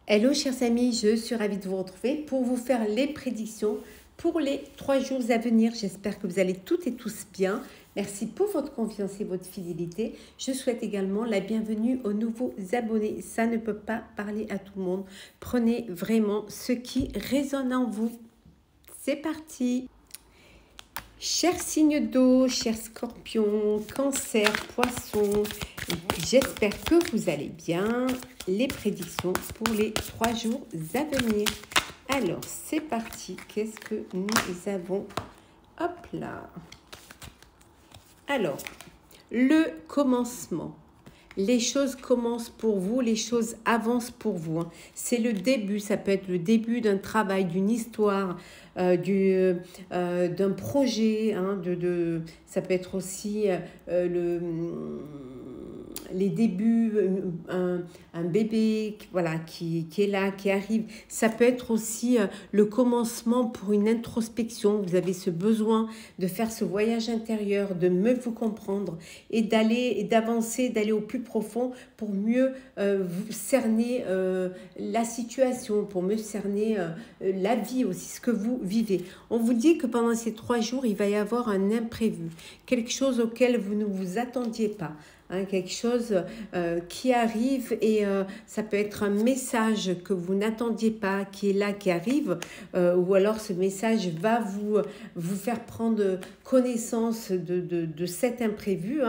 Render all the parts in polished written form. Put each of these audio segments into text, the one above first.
Hello chers amis, je suis ravie de vous retrouver pour vous faire les prédictions pour les 3 jours à venir. J'espère que vous allez toutes et tous bien. Merci pour votre confiance et votre fidélité. Je souhaite également la bienvenue aux nouveaux abonnés. Ça ne peut pas parler à tout le monde. Prenez vraiment ce qui résonne en vous. C'est parti! Chers signes d'eau, chers scorpions, cancer, poissons, j'espère que vous allez bien. Les prédictions pour les 3 jours à venir. Alors, c'est parti. Qu'est-ce que nous avons? Hop là. Alors, le commencement. Les choses commencent pour vous, les choses avancent pour vous. C'est le début, ça peut être le début d'un travail, d'une histoire, d'un projet. Ça peut être aussi les débuts, un bébé voilà, qui est là, qui arrive. Ça peut être aussi le commencement pour une introspection. Vous avez ce besoin de faire ce voyage intérieur, de mieux vous comprendre et d'avancer, d'aller au plus profond pour mieux cerner la situation, pour mieux cerner la vie aussi, ce que vous vivez. On vous dit que pendant ces 3 jours, il va y avoir un imprévu, quelque chose auquel vous ne vous attendiez pas. Quelque chose qui arrive et ça peut être un message que vous n'attendiez pas, qui est là, qui arrive, ou alors ce message va vous faire prendre connaissance de cet imprévu,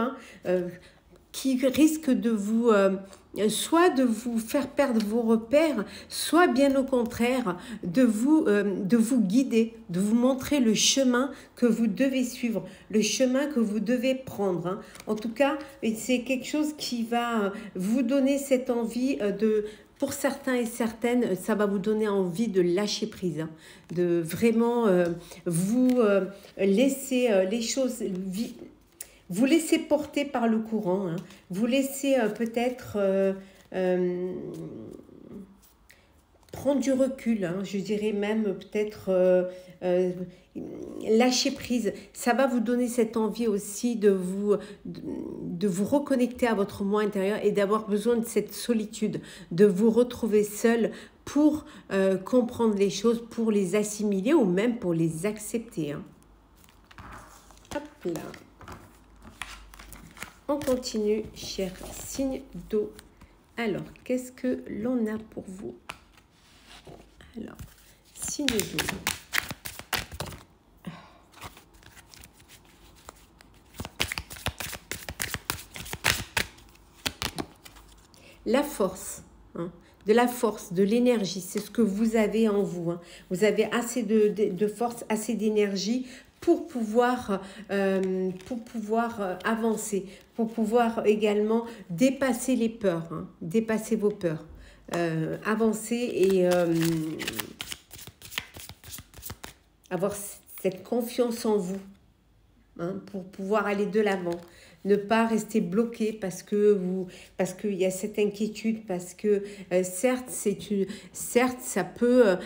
qui risque de vous... soit de vous faire perdre vos repères, soit bien au contraire de vous guider, de vous montrer le chemin que vous devez suivre, le chemin que vous devez prendre. En tout cas, c'est quelque chose qui va vous donner cette envie pour certains et certaines, ça va vous donner envie de lâcher prise, de vraiment vous laisser les choses... Vous laissez porter par le courant, vous laissez peut-être prendre du recul, je dirais même peut-être lâcher prise. Ça va vous donner cette envie aussi de vous reconnecter à votre moi intérieur et d'avoir besoin de cette solitude, de vous retrouver seul pour comprendre les choses, pour les assimiler ou même pour les accepter. Hop là. On continue, chers signes d'eau. Alors, qu'est-ce que l'on a pour vous? Alors, signes d'eau. La force, de la force, de l'énergie, c'est ce que vous avez en vous. Vous avez assez de force, assez d'énergie pour pouvoir avancer, pour pouvoir également dépasser les peurs, dépasser vos peurs, avancer et avoir cette confiance en vous, pour pouvoir aller de l'avant. Ne pas rester bloqué parce qu'il y a cette inquiétude, parce que certes ça peut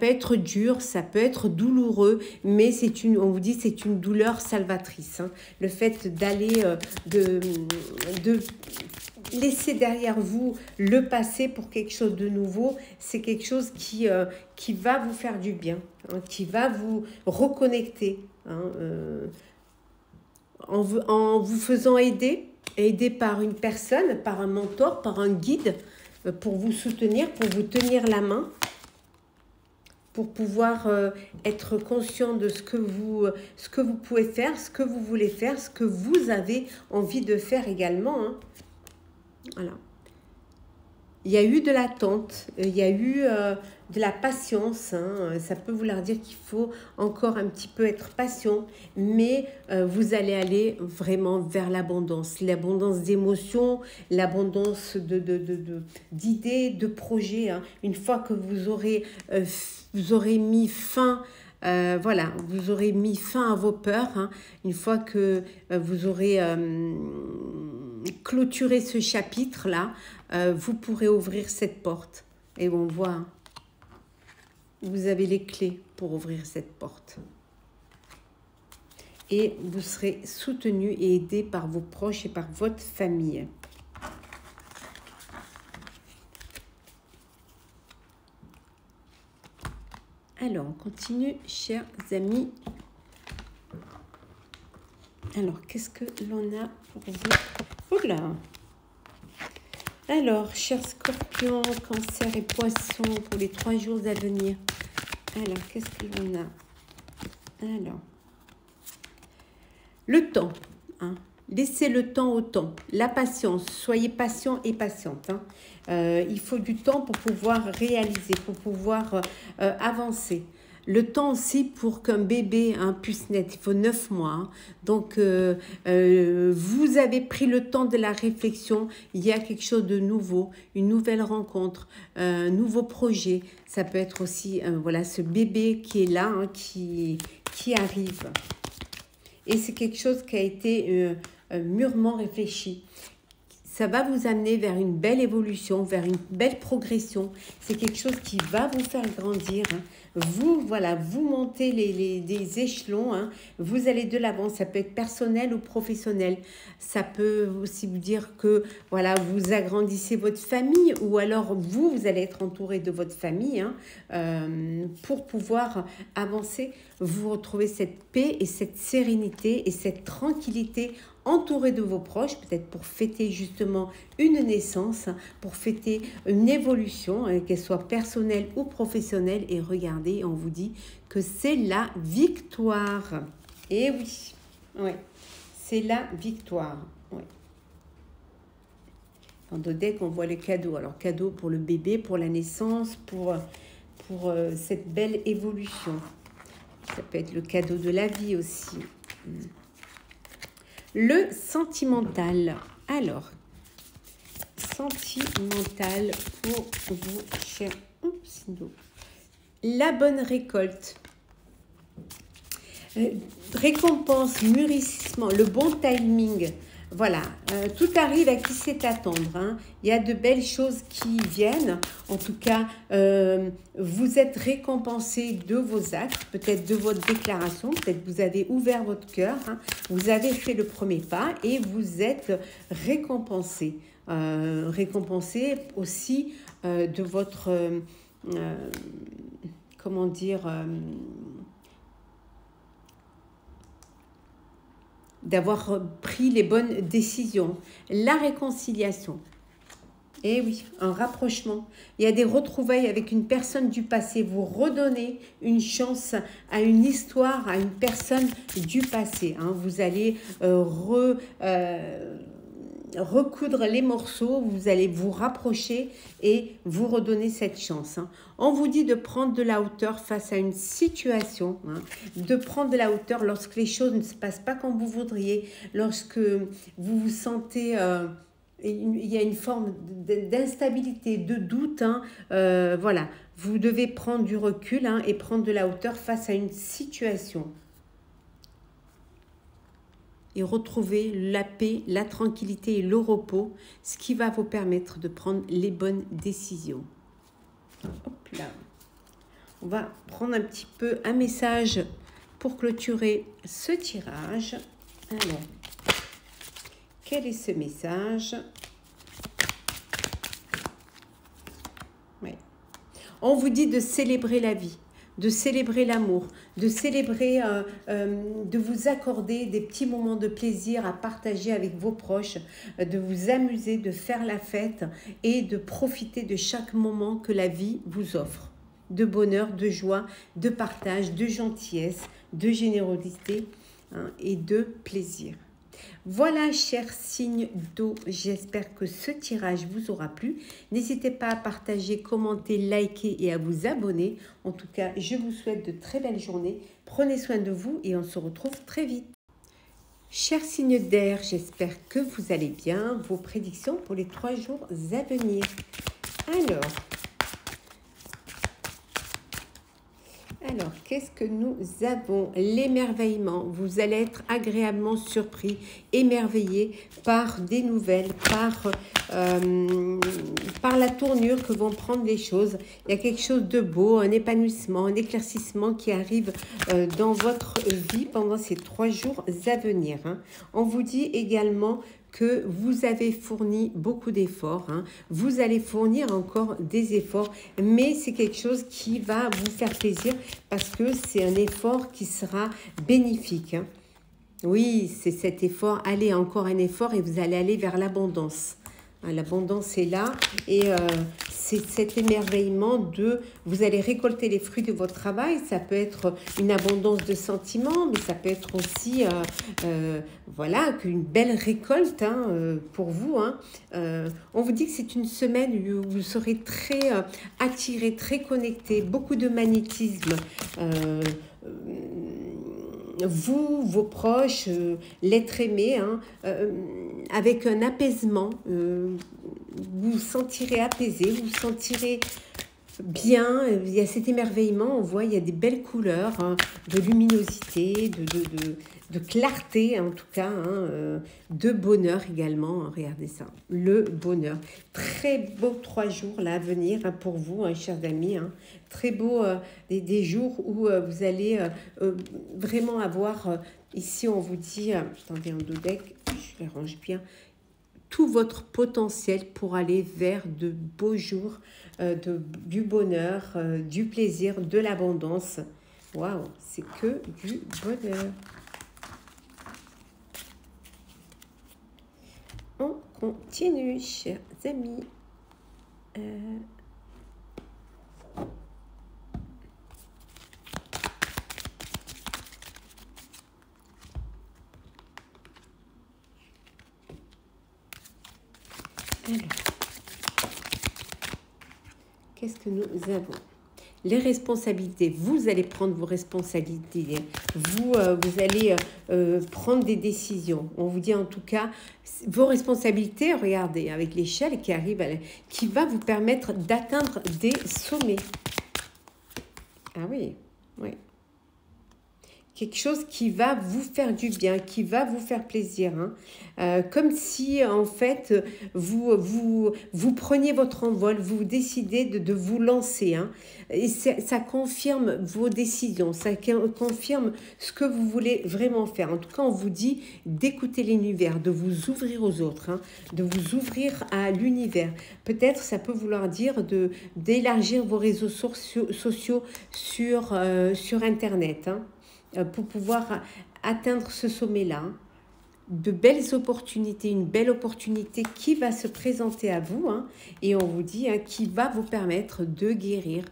être dur, ça peut être douloureux, mais on vous dit c'est une douleur salvatrice. Le fait d'aller de laisser derrière vous le passé pour quelque chose de nouveau, c'est quelque chose qui va vous faire du bien, qui va vous reconnecter. En vous faisant aider par une personne, par un mentor, par un guide, pour vous soutenir, pour vous tenir la main, pour pouvoir être conscient de ce que vous pouvez faire, ce que vous voulez faire, ce que vous avez envie de faire également. Voilà. Il y a eu de l'attente, il y a eu de la patience. Ça peut vouloir dire qu'il faut encore un petit peu être patient, mais vous allez aller vraiment vers l'abondance d'émotions, l'abondance d'idées, de projets. Une fois que vous aurez mis fin, vous aurez mis fin à vos peurs, une fois que vous aurez clôturé ce chapitre-là, vous pourrez ouvrir cette porte. Et on voit, vous avez les clés pour ouvrir cette porte. Et vous serez soutenu et aidé par vos proches et par votre famille. Alors, on continue, chers amis. Alors, qu'est-ce que l'on a pour vous? Oula! Alors, chers scorpions, cancer et poissons, pour les 3 jours à venir. Alors, qu'est-ce que l'on a? Alors, le temps, hein. Laissez le temps au temps. La patience, soyez patient et patiente. Hein. Il faut du temps pour pouvoir réaliser, pour pouvoir avancer. Le temps aussi pour qu'un bébé puisse naître, il faut 9 mois. Hein. Donc, vous avez pris le temps de la réflexion. Il y a quelque chose de nouveau, une nouvelle rencontre, un nouveau projet. Ça peut être aussi, voilà, ce bébé qui est là, hein, qui arrive. Et c'est quelque chose qui a été mûrement réfléchi. Ça va vous amener vers une belle évolution, vers une belle progression. C'est quelque chose qui va vous faire grandir. Hein. Vous, voilà, vous montez des échelons. Hein. Vous allez de l'avant. Ça peut être personnel ou professionnel. Ça peut aussi vous dire que, voilà, vous agrandissez votre famille ou alors vous allez être entouré de votre famille hein, pour pouvoir avancer. Vous retrouvez cette paix et cette sérénité et cette tranquillité entouré de vos proches, peut-être pour fêter justement une naissance, pour fêter une évolution, qu'elle soit personnelle ou professionnelle. Et regardez, on vous dit que c'est la victoire. Et oui, ouais, c'est la victoire. Ouais. Dans le deck, on voit les cadeaux. Alors, cadeau pour le bébé, pour la naissance, pour cette belle évolution. Ça peut être le cadeau de la vie aussi. Le sentimental. Alors, sentimental pour vous, chers. Oups, non. La bonne récolte. Récompense, mûrissement, le bon timing. Voilà, tout arrive à qui sait attendre. Hein. Il y a de belles choses qui viennent. En tout cas, vous êtes récompensé de vos actes, peut-être de votre déclaration, peut-être vous avez ouvert votre cœur, hein. Vous avez fait le premier pas et vous êtes récompensé. Récompensé aussi de votre, comment dire... d'avoir pris les bonnes décisions. La réconciliation. Et oui, un rapprochement. Il y a des retrouvailles avec une personne du passé. Vous redonnez une chance à une histoire, à une personne du passé. Hein. Vous allez recoudre les morceaux, vous allez vous rapprocher et vous redonner cette chance. Hein. On vous dit de prendre de la hauteur face à une situation, hein, de prendre de la hauteur lorsque les choses ne se passent pas comme vous voudriez, lorsque vous vous sentez... il y a une forme d'instabilité, de doute. Hein, voilà, vous devez prendre du recul hein, et prendre de la hauteur face à une situation. Et retrouver la paix, la tranquillité et le repos, ce qui va vous permettre de prendre les bonnes décisions. Hop là. On va prendre un petit peu un message pour clôturer ce tirage. Alors, quel est ce message? Ouais. On vous dit de célébrer la vie, de célébrer l'amour, de célébrer, de vous accorder des petits moments de plaisir à partager avec vos proches, de vous amuser, de faire la fête et de profiter de chaque moment que la vie vous offre. De bonheur, de joie, de partage, de gentillesse, de générosité hein, et de plaisir. Voilà, chers signes d'eau, j'espère que ce tirage vous aura plu. N'hésitez pas à partager, commenter, liker et à vous abonner. En tout cas, je vous souhaite de très belles journées. Prenez soin de vous et on se retrouve très vite. Chers signes d'air, j'espère que vous allez bien. Vos prédictions pour les 3 jours à venir. Alors, qu'est-ce que nous avons? L'émerveillement. Vous allez être agréablement surpris, émerveillé par des nouvelles, par la tournure que vont prendre les choses. Il y a quelque chose de beau, un épanouissement, un éclaircissement qui arrive dans votre vie pendant ces 3 jours à venir. Hein. On vous dit également que vous avez fourni beaucoup d'efforts. Hein. Vous allez fournir encore des efforts, mais c'est quelque chose qui va vous faire plaisir parce que c'est un effort qui sera bénéfique. Hein. Oui, c'est cet effort. Allez, encore un effort et vous allez aller vers l'abondance. L'abondance est là et c'est cet émerveillement de... Vous allez récolter les fruits de votre travail. Ça peut être une abondance de sentiments, mais ça peut être aussi, voilà, une belle récolte hein, pour vous. Hein. On vous dit que c'est une semaine où vous serez très attiré, très connecté, beaucoup de magnétisme. Vous, vos proches, l'être aimé, hein, avec un apaisement, vous vous sentirez apaisé, vous vous sentirez bien, il y a cet émerveillement, on voit, il y a des belles couleurs, hein, de luminosité, de clarté en tout cas, hein, de bonheur également, hein, regardez ça, le bonheur. Très beau 3 jours là à venir hein, pour vous, hein, chers amis, hein. Très beau, des jours où vous allez vraiment avoir, ici on vous dit, attendez en dodeck, je les range bien, tout votre potentiel pour aller vers de beaux jours, du bonheur, du plaisir, de l'abondance. Waouh, c'est que du bonheur. On continue, chers amis. Alors, qu'est-ce que nous avons? Les responsabilités, vous allez prendre vos responsabilités, vous allez prendre des décisions. On vous dit en tout cas, vos responsabilités, regardez, avec l'échelle qui arrive, qui va vous permettre d'atteindre des sommets. Ah oui, oui. Quelque chose qui va vous faire du bien, qui va vous faire plaisir. Hein. Comme si, en fait, vous preniez votre envol, vous décidez de vous lancer. Hein. Et ça confirme vos décisions, ça confirme ce que vous voulez vraiment faire. En tout cas, on vous dit d'écouter l'univers, de vous ouvrir aux autres, hein, de vous ouvrir à l'univers. Peut-être ça peut vouloir dire d'élargir vos réseaux sociaux sur Internet, hein, pour pouvoir atteindre ce sommet-là. De belles opportunités, une belle opportunité qui va se présenter à vous, hein, et on vous dit hein, qui va vous permettre de guérir,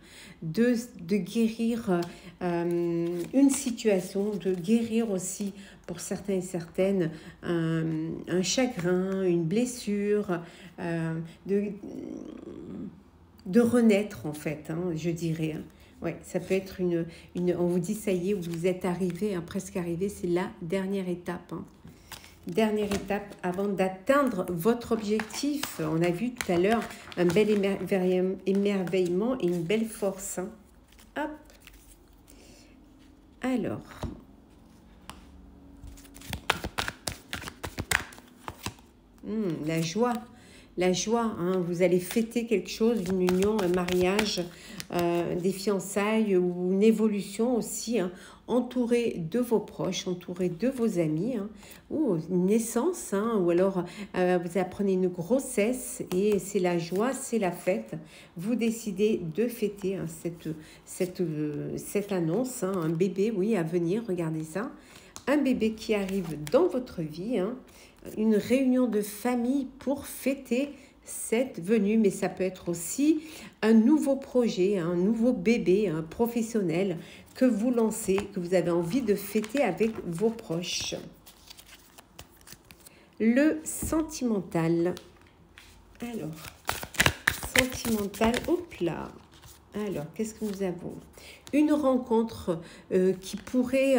de guérir une situation, de guérir aussi pour certains et certaines un chagrin, une blessure, de renaître en fait, hein, je dirais. Hein. Ouais, ça peut être on vous dit, ça y est, vous êtes arrivé, hein, presque arrivé, c'est la dernière étape. Hein. Dernière étape avant d'atteindre votre objectif. On a vu tout à l'heure un bel émerveillement et une belle force. Hein. Hop. Alors. La joie. La joie, hein, vous allez fêter quelque chose, une union, un mariage, des fiançailles ou une évolution aussi, hein, entouré de vos proches, entouré de vos amis, hein, ou une naissance, hein, ou alors vous apprenez une grossesse et c'est la joie, c'est la fête. Vous décidez de fêter hein, cette annonce, hein, un bébé, oui, à venir, regardez ça. Un bébé qui arrive dans votre vie, hein, une réunion de famille pour fêter cette venue, mais ça peut être aussi un nouveau projet, un nouveau bébé un professionnel que vous lancez, que vous avez envie de fêter avec vos proches. Le sentimental. Alors, sentimental, hop là. Alors, qu'est-ce que nous avons? Une rencontre qui pourrait...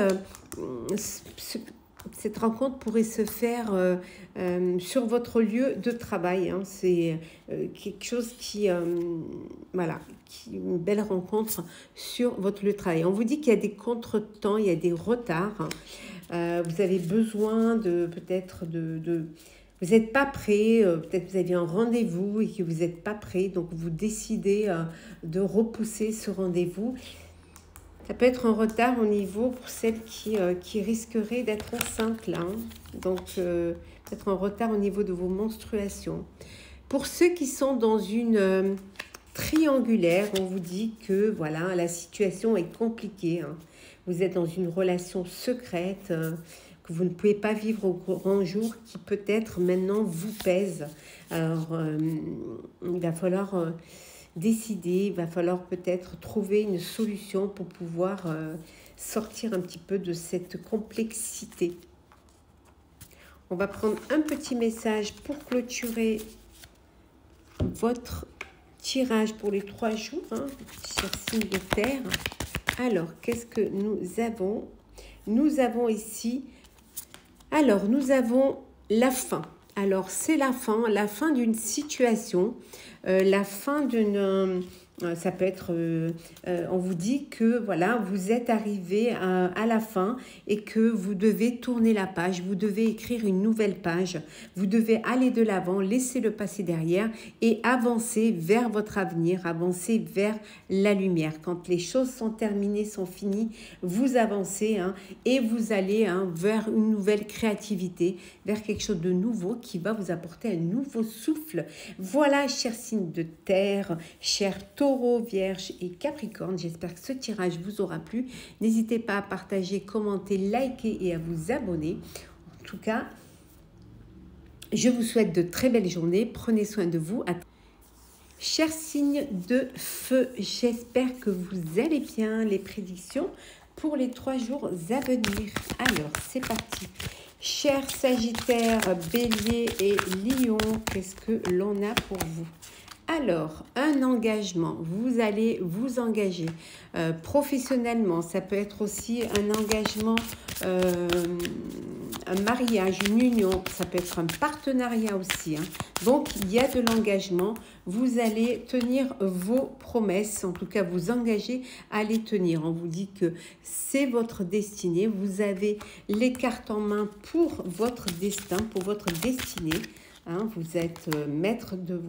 cette rencontre pourrait se faire sur votre lieu de travail. Hein. C'est quelque chose qui... voilà, une belle rencontre sur votre lieu de travail. On vous dit qu'il y a des contretemps, il y a des retards. Vous avez besoin peut-être de vous n'êtes pas prêt, peut-être vous aviez un rendez-vous et que vous n'êtes pas prêt, donc vous décidez de repousser ce rendez-vous. Ça peut être un retard au niveau pour celle qui risquerait d'être enceinte là. Hein. Donc, peut-être en retard au niveau de vos menstruations. Pour ceux qui sont dans une triangulaire, on vous dit que voilà, la situation est compliquée. Hein. Vous êtes dans une relation secrète que vous ne pouvez pas vivre au grand jour, qui peut-être maintenant vous pèse. Alors, il va falloir décider, il va falloir peut-être trouver une solution pour pouvoir sortir un petit peu de cette complexité. On va prendre un petit message pour clôturer votre tirage pour les 3 jours, hein, sur signe de terre. Alors, qu'est-ce que nous avons? Nous avons ici, alors, nous avons la fin. Alors, c'est la fin d'une situation, la fin d'une... ça peut être, on vous dit que voilà, vous êtes arrivé à la fin et que vous devez tourner la page, vous devez écrire une nouvelle page, vous devez aller de l'avant, laisser le passé derrière et avancer vers votre avenir, avancer vers la lumière. Quand les choses sont terminées, sont finies, vous avancez hein, et vous allez hein, vers une nouvelle créativité, vers quelque chose de nouveau qui va vous apporter un nouveau souffle. Voilà, chers signes de terre, chers Taureau, Vierge et Capricorne, j'espère que ce tirage vous aura plu. N'hésitez pas à partager, commenter, liker et à vous abonner. En tout cas, je vous souhaite de très belles journées. Prenez soin de vous. Chers signes de feu, j'espère que vous allez bien. Les prédictions pour les 3 jours à venir. Alors, c'est parti. Chers Sagittaires, Bélier et Lion, qu'est-ce que l'on a pour vous? Alors, un engagement, vous allez vous engager professionnellement, ça peut être aussi un engagement, un mariage, une union, ça peut être un partenariat aussi. Hein. Donc, il y a de l'engagement, vous allez tenir vos promesses, en tout cas vous engager à les tenir. On vous dit que c'est votre destinée, vous avez les cartes en main pour votre destin, pour votre destinée. Hein, vous êtes maître de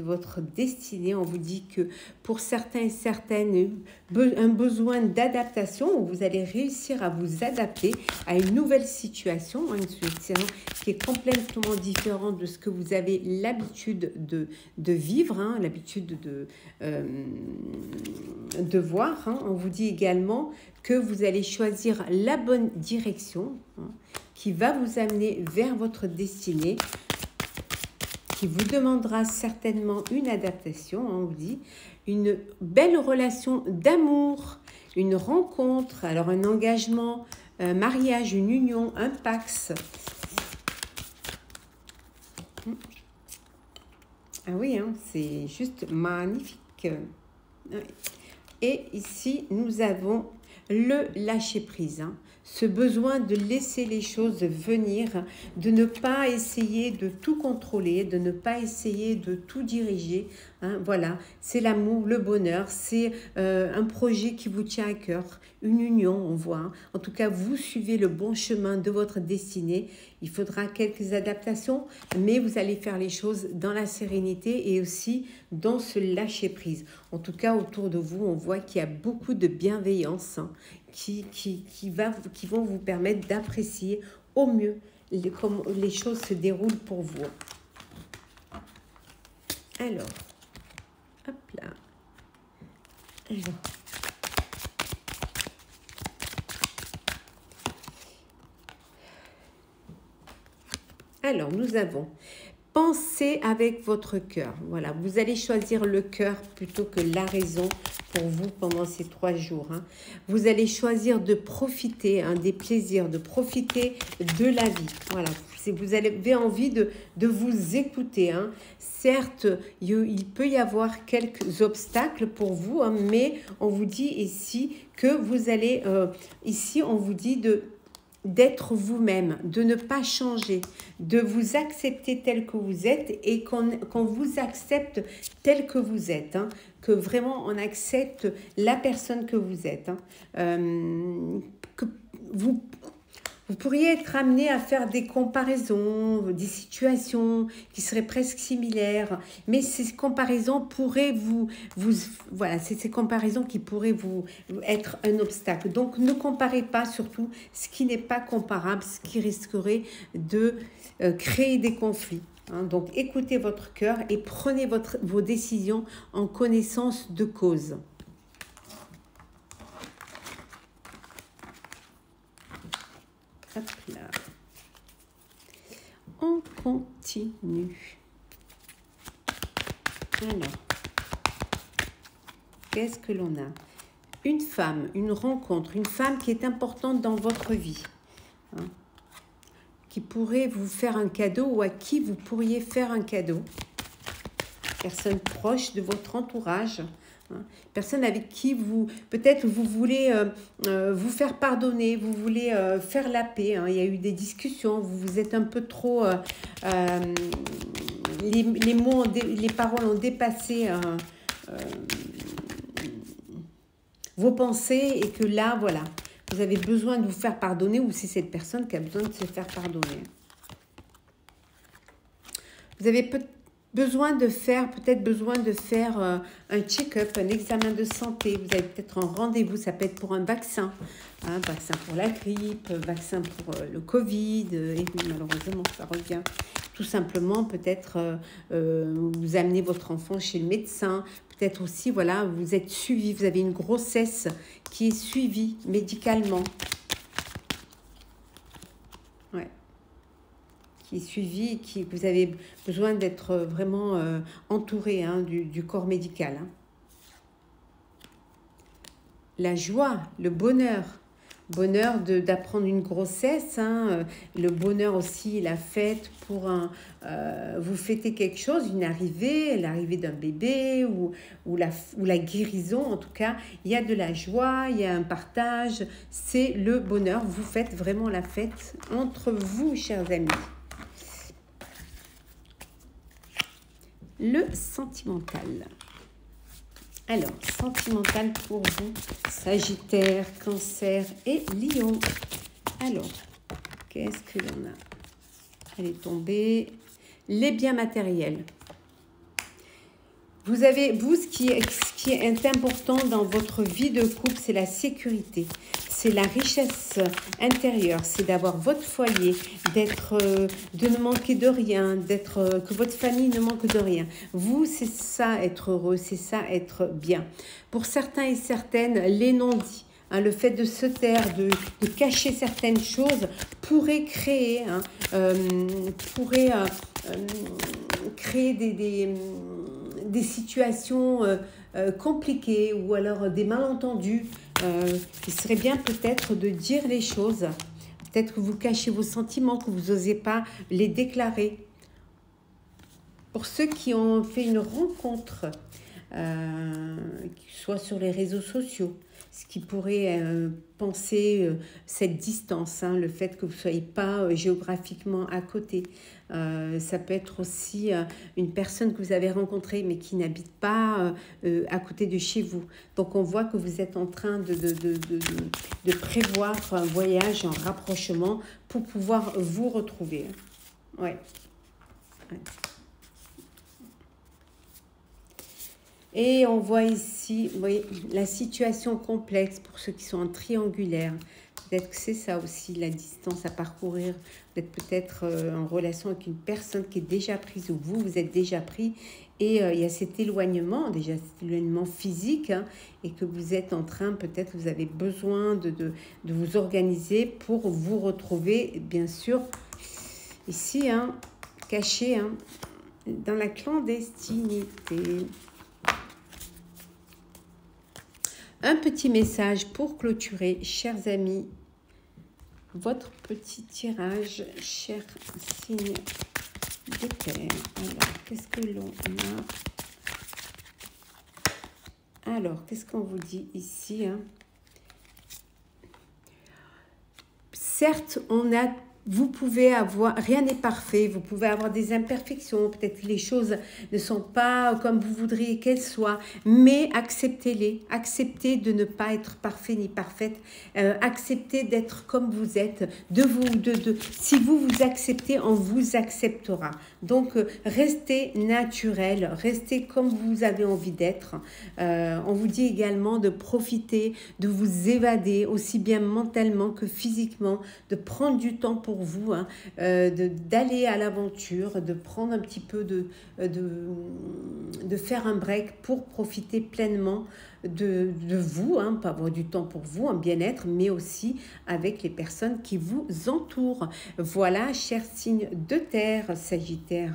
votre destinée. On vous dit que pour certains et certaines, un besoin d'adaptation, où vous allez réussir à vous adapter à une nouvelle situation, hein, une situation qui est complètement différente de ce que vous avez l'habitude de vivre, hein, l'habitude de voir. Hein. On vous dit également que vous allez choisir la bonne direction hein, qui va vous amener vers votre destinée, qui vous demandera certainement une adaptation, on vous dit, une belle relation d'amour, une rencontre, alors un engagement, un mariage, une union, un pax. Ah oui, hein, c'est juste magnifique. Et ici, nous avons le lâcher-prise, hein. Ce besoin de laisser les choses venir, de ne pas essayer de tout contrôler, de ne pas essayer de tout diriger. Hein, voilà, c'est l'amour, le bonheur, c'est un projet qui vous tient à cœur, une union, on voit. Hein. En tout cas, vous suivez le bon chemin de votre destinée. Il faudra quelques adaptations, mais vous allez faire les choses dans la sérénité et aussi dans ce lâcher-prise. En tout cas, autour de vous, on voit qu'il y a beaucoup de bienveillance hein, qui vont vous permettre d'apprécier au mieux comment les choses se déroulent pour vous. Alors, hop là. Alors, nous avons pensez avec votre cœur. Voilà, vous allez choisir le cœur plutôt que la raison pour vous pendant ces 3 jours. Hein. Vous allez choisir de profiter hein, des plaisirs, de profiter de la vie. Voilà, vous avez envie de vous écouter. Hein. Certes, il peut y avoir quelques obstacles pour vous, hein, mais on vous dit ici que vous allez, ici on vous dit d'être vous-même, de ne pas changer, de vous accepter tel que vous êtes et qu'on vous accepte tel que vous êtes, hein, que vraiment on accepte la personne que vous êtes, hein, que Vous pourriez être amené à faire des comparaisons, des situations qui seraient presque similaires, mais ces comparaisons pourraient voilà, c'est ces comparaisons qui pourraient vous être un obstacle. Donc, ne comparez pas surtout ce qui n'est pas comparable, ce qui risquerait de créer des conflits. Hein. Donc, écoutez votre cœur et prenez vos décisions en connaissance de cause. Hop là. On continue. Alors, qu'est-ce que l'on a? Une femme, une rencontre, une femme qui est importante dans votre vie, hein, qui pourrait vous faire un cadeau ou à qui vous pourriez faire un cadeau. Personne proche de votre entourage. Personne avec qui peut-être vous voulez vous faire pardonner, vous voulez faire la paix. Hein. Il y a eu des discussions, vous êtes un peu trop... les mots, les paroles ont dépassé vos pensées et que là, voilà, vous avez besoin de vous faire pardonner ou c'est cette personne qui a besoin de se faire pardonner. Vous avez peut-être besoin de faire un check-up, un examen de santé. Vous avez peut-être un rendez-vous, ça peut être pour un vaccin, hein, vaccin pour la grippe, vaccin pour le Covid, et malheureusement ça revient. Tout simplement, peut-être vous amenez votre enfant chez le médecin, peut-être aussi, voilà, vous êtes suivi, vous avez une grossesse qui est suivie médicalement. Ouais. Qui est suivi, vous avez besoin d'être vraiment entouré, hein, du corps médical. Hein. La joie, le bonheur d'apprendre une grossesse, hein, le bonheur aussi, la fête pour vous fêtez quelque chose, l'arrivée d'un bébé ou la guérison, en tout cas, il y a de la joie, il y a un partage, c'est le bonheur, vous faites vraiment la fête entre vous, chers amis. Le sentimental. Alors, sentimental pour vous, Sagittaire, Cancer et Lion. Alors, qu'est-ce que l'on a? Elle est tombée. Les biens matériels. Vous avez, ce qui est important dans votre vie de couple, c'est la sécurité. C'est la richesse intérieure, c'est d'avoir votre foyer, de ne manquer de rien, que votre famille ne manque de rien. Vous, c'est ça être heureux, c'est ça être bien. Pour certains et certaines, les non-dits, hein, le fait de se taire, de cacher certaines choses pourrait créer, hein, créer des situations compliquées ou alors des malentendus. Il serait bien peut-être de dire les choses. Peut-être que vous cachez vos sentiments, que vous n'osez pas les déclarer. Pour ceux qui ont fait une rencontre, soit sur les réseaux sociaux, ce qui pourrait penser cette distance, hein, le fait que vous ne soyez pas géographiquement à côté. Ça peut être aussi une personne que vous avez rencontrée mais qui n'habite pas à côté de chez vous. Donc on voit que vous êtes en train de prévoir un voyage, un rapprochement pour pouvoir vous retrouver. Ouais. Ouais. Et on voit ici, vous voyez, la situation complexe pour ceux qui sont en triangulaire. Peut-être que c'est ça aussi, la distance à parcourir. Vous êtes peut-être en relation avec une personne qui est déjà prise ou vous êtes déjà pris. Et il y a cet éloignement, déjà cet éloignement physique, hein, et que vous êtes en train, peut-être vous avez besoin de vous organiser pour vous retrouver, bien sûr, ici, hein, caché, hein, dans la clandestinité. Un petit message pour clôturer, chers amis, votre petit tirage, chers signes de terre. Alors, qu'est-ce que l'on a? Alors, qu'est-ce qu'on vous dit ici, hein? Certes, on a Vous pouvez avoir, rien n'est parfait, vous pouvez avoir des imperfections, peut-être que les choses ne sont pas comme vous voudriez qu'elles soient, mais acceptez-les, acceptez de ne pas être parfait ni parfaite, acceptez d'être comme vous êtes, si vous vous acceptez, on vous acceptera. Donc, restez naturel, restez comme vous avez envie d'être. On vous dit également de profiter, de vous évader, aussi bien mentalement que physiquement, de prendre du temps pour vous, hein, d'aller à l'aventure, de prendre un petit peu de faire un break pour profiter pleinement de vous, hein, pas avoir du temps pour vous, un bien-être, mais aussi avec les personnes qui vous entourent. Voilà, chers signes de terre, Sagittaire,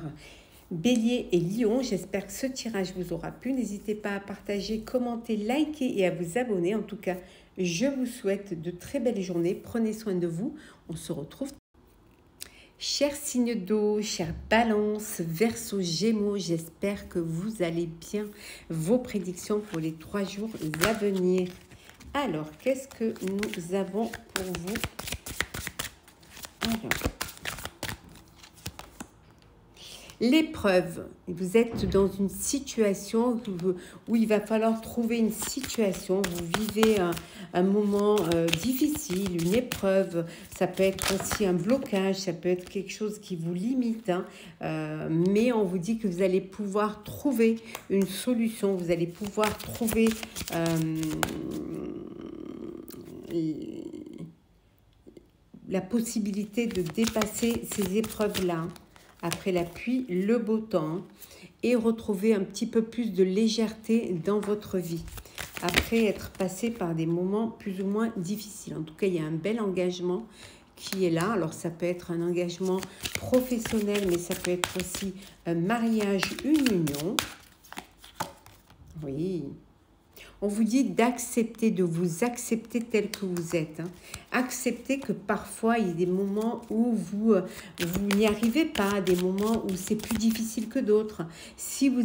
Bélier et Lion, j'espère que ce tirage vous aura plu. N'hésitez pas à partager, commenter, liker et à vous abonner. En tout cas, je vous souhaite de très belles journées. Prenez soin de vous. On se retrouve. Chers signes d'eau, chers Balance, Verseau, Gémeaux, j'espère que vous allez bien. Vos prédictions pour les 3 jours à venir. Alors, qu'est-ce que nous avons pour vous? Alors, l'épreuve, vous êtes dans une situation où il va falloir trouver une situation, vous vivez un moment difficile, une épreuve, ça peut être aussi un blocage, ça peut être quelque chose qui vous limite, hein, mais on vous dit que vous allez pouvoir trouver une solution, vous allez pouvoir trouver la possibilité de dépasser ces épreuves-là. Après la pluie, le beau temps, et retrouver un petit peu plus de légèreté dans votre vie, après être passé par des moments plus ou moins difficiles. En tout cas, il y a un bel engagement qui est là. Alors, ça peut être un engagement professionnel, mais ça peut être aussi un mariage, une union. Oui. On vous dit d'accepter, de vous accepter tel que vous êtes. Hein. Acceptez que parfois, il y a des moments où vous n'y arrivez pas, des moments où c'est plus difficile que d'autres. Si vous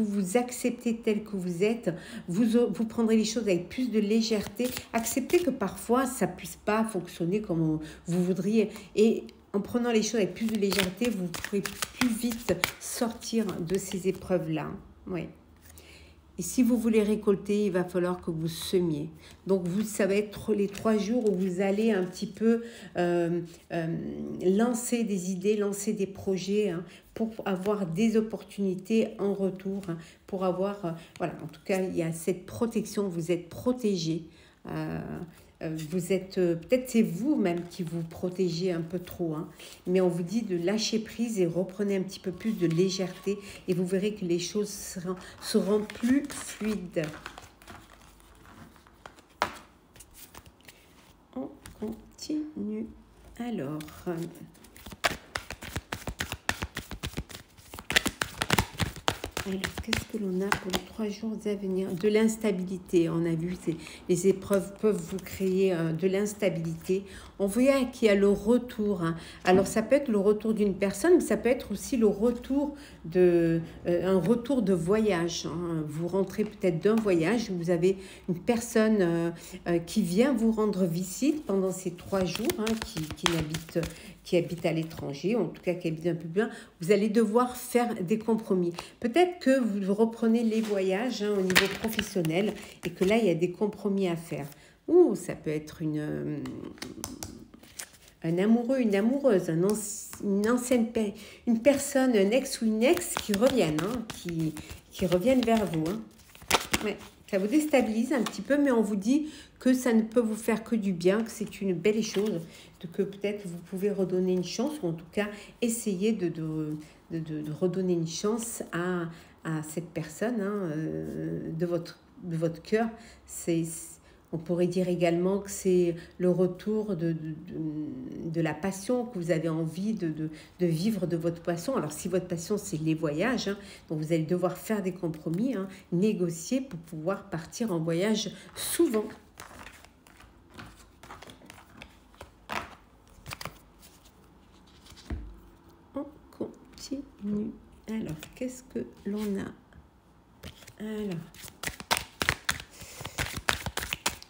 vous acceptez tel que vous êtes, vous prendrez les choses avec plus de légèreté. Acceptez que parfois, ça ne puisse pas fonctionner comme vous voudriez. Et en prenant les choses avec plus de légèreté, vous pourrez plus vite sortir de ces épreuves-là. Oui. Et si vous voulez récolter, il va falloir que vous semiez. Donc, ça va être les 3 jours où vous allez un petit peu lancer des idées, lancer des projets, hein, pour avoir des opportunités en retour, hein, pour avoir... voilà, en tout cas, il y a cette protection, vous êtes protégé. Vous êtes, peut-être c'est vous-même qui vous protégez un peu trop, hein, mais on vous dit de lâcher prise et reprenez un petit peu plus de légèreté et vous verrez que les choses seront plus fluides. On continue. Alors... Alors, qu'est-ce que l'on a pour les 3 jours à venir? De l'instabilité, on a vu, les épreuves peuvent vous créer de l'instabilité. On voit qu'il y a le retour. Hein. Alors, ça peut être le retour d'une personne, mais ça peut être aussi le retour un retour de voyage. Hein. Vous rentrez peut-être d'un voyage, où vous avez une personne qui vient vous rendre visite pendant ces 3 jours, hein, qui habite à l'étranger, en tout cas qui habite un peu bien, vous allez devoir faire des compromis. Peut-être que vous reprenez les voyages, hein, au niveau professionnel et que là, il y a des compromis à faire. Ou ça peut être un amoureux, une amoureuse, une personne, un ex ou une ex qui reviennent, hein, qui reviennent vers vous. Hein. Ouais. Ça vous déstabilise un petit peu, mais on vous dit que ça ne peut vous faire que du bien, que c'est une belle chose, que peut-être vous pouvez redonner une chance, ou en tout cas essayer de redonner une chance à cette personne, hein, de votre cœur. On pourrait dire également que c'est le retour de la passion, que vous avez envie de vivre de votre passion. Alors, si votre passion, c'est les voyages, hein, donc vous allez devoir faire des compromis, hein, négocier pour pouvoir partir en voyage souvent. On continue. Alors, qu'est-ce que l'on a? Alors...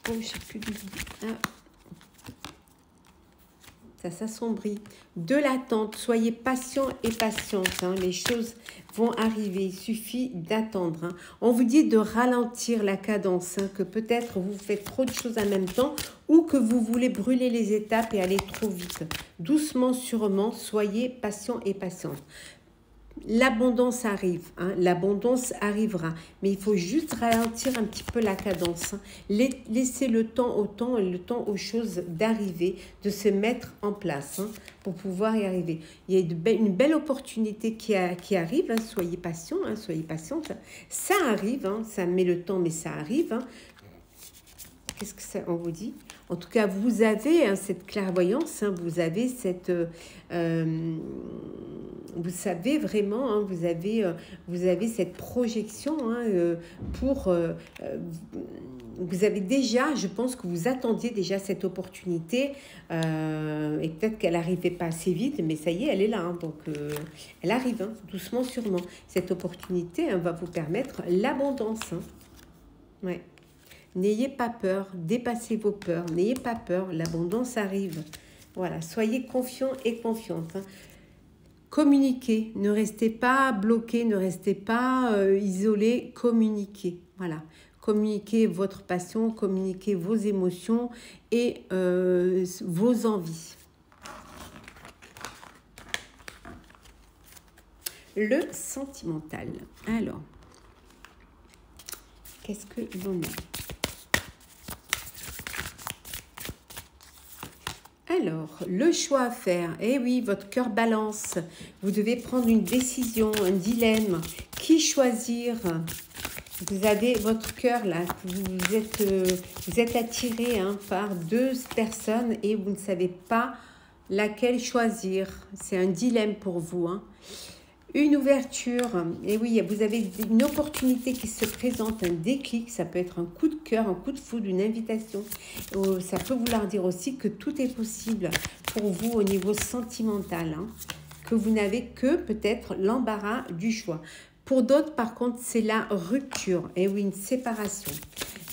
Oh, je sais plus du tout. Ah. ça s'assombrit. De l'attente, soyez patient et patiente, hein. Les choses vont arriver, il suffit d'attendre, hein. On vous dit de ralentir la cadence, hein, que peut-être vous faites trop de choses en même temps ou que vous voulez brûler les étapes et aller trop vite. Doucement, sûrement, soyez patient et patiente. L'abondance arrive, hein, l'abondance arrivera, mais il faut juste ralentir un petit peu la cadence, hein. Laisser le temps au temps et le temps aux choses d'arriver, de se mettre en place, hein, pour pouvoir y arriver. Il y a une belle opportunité qui arrive, hein, soyez patient, hein, soyez patiente. Ça arrive, hein, ça met le temps, mais ça arrive, hein. Qu'est-ce que ça, on vous dit? En tout cas, vous avez, hein, cette clairvoyance, hein, vous avez cette... vous savez vraiment, hein, vous avez cette projection, hein, vous avez déjà, je pense que vous attendiez déjà cette opportunité, et peut-être qu'elle n'arrivait pas assez vite, mais ça y est, elle est là, hein, donc elle arrive, hein, doucement, sûrement. Cette opportunité, hein, va vous permettre l'abondance, hein. Ouais. N'ayez pas peur, dépassez vos peurs, n'ayez pas peur, l'abondance arrive. Voilà, soyez confiants et confiantes, hein. Communiquez, ne restez pas bloqués, ne restez pas isolés, communiquez. Voilà, communiquez votre passion, communiquez vos émotions et vos envies. Le sentimental. Alors, qu'est-ce que l'on a? Alors, le choix à faire. Eh oui, votre cœur balance. Vous devez prendre une décision, un dilemme. Qui choisir? Vous avez votre cœur là. Vous êtes attiré, hein, par deux personnes et vous ne savez pas laquelle choisir. C'est un dilemme pour vous, hein. Une ouverture, et oui, vous avez une opportunité qui se présente, un déclic, ça peut être un coup de cœur, un coup de foudre, une invitation. Ça peut vouloir dire aussi que tout est possible pour vous au niveau sentimental, hein, que vous n'avez que peut-être l'embarras du choix. Pour d'autres, par contre, c'est la rupture, et oui, une séparation,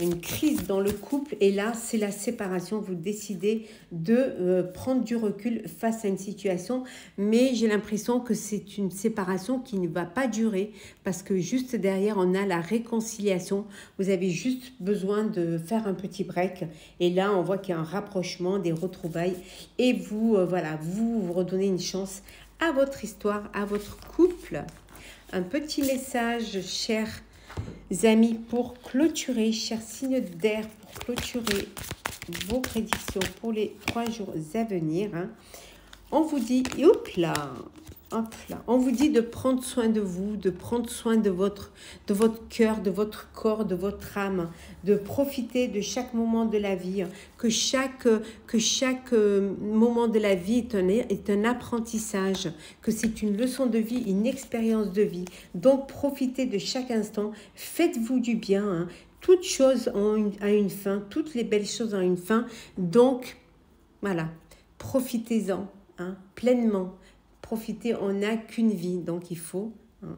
une crise dans le couple, et là, c'est la séparation. Vous décidez de prendre du recul face à une situation, mais j'ai l'impression que c'est une séparation qui ne va pas durer, parce que juste derrière, on a la réconciliation. Vous avez juste besoin de faire un petit break, et là, on voit qu'il y a un rapprochement, des retrouvailles, et vous, voilà, vous redonnez une chance à votre histoire, à votre couple. Un petit message, chers amis, pour clôturer, chers signes d'air, pour clôturer vos prédictions pour les 3 jours à venir, hein. On vous dit, hop là, on vous dit de prendre soin de vous, de prendre soin de votre cœur, de votre corps, de votre âme, de profiter de chaque moment de la vie, que chaque moment de la vie est un apprentissage, que c'est une leçon de vie, une expérience de vie. Donc profitez de chaque instant, faites-vous du bien, hein. Toutes choses a une fin, toutes les belles choses ont une fin, donc voilà, profitez-en, hein, pleinement. Profiter, on n'a qu'une vie, donc il faut, hein,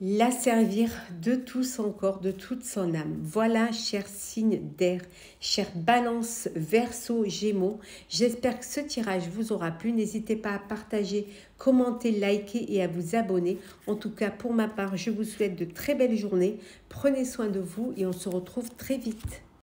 la servir de tout son corps, de toute son âme. Voilà, chers signes d'air, chers Balance, Verseau, Gémeaux. J'espère que ce tirage vous aura plu. N'hésitez pas à partager, commenter, liker et à vous abonner. En tout cas, pour ma part, je vous souhaite de très belles journées. Prenez soin de vous et on se retrouve très vite.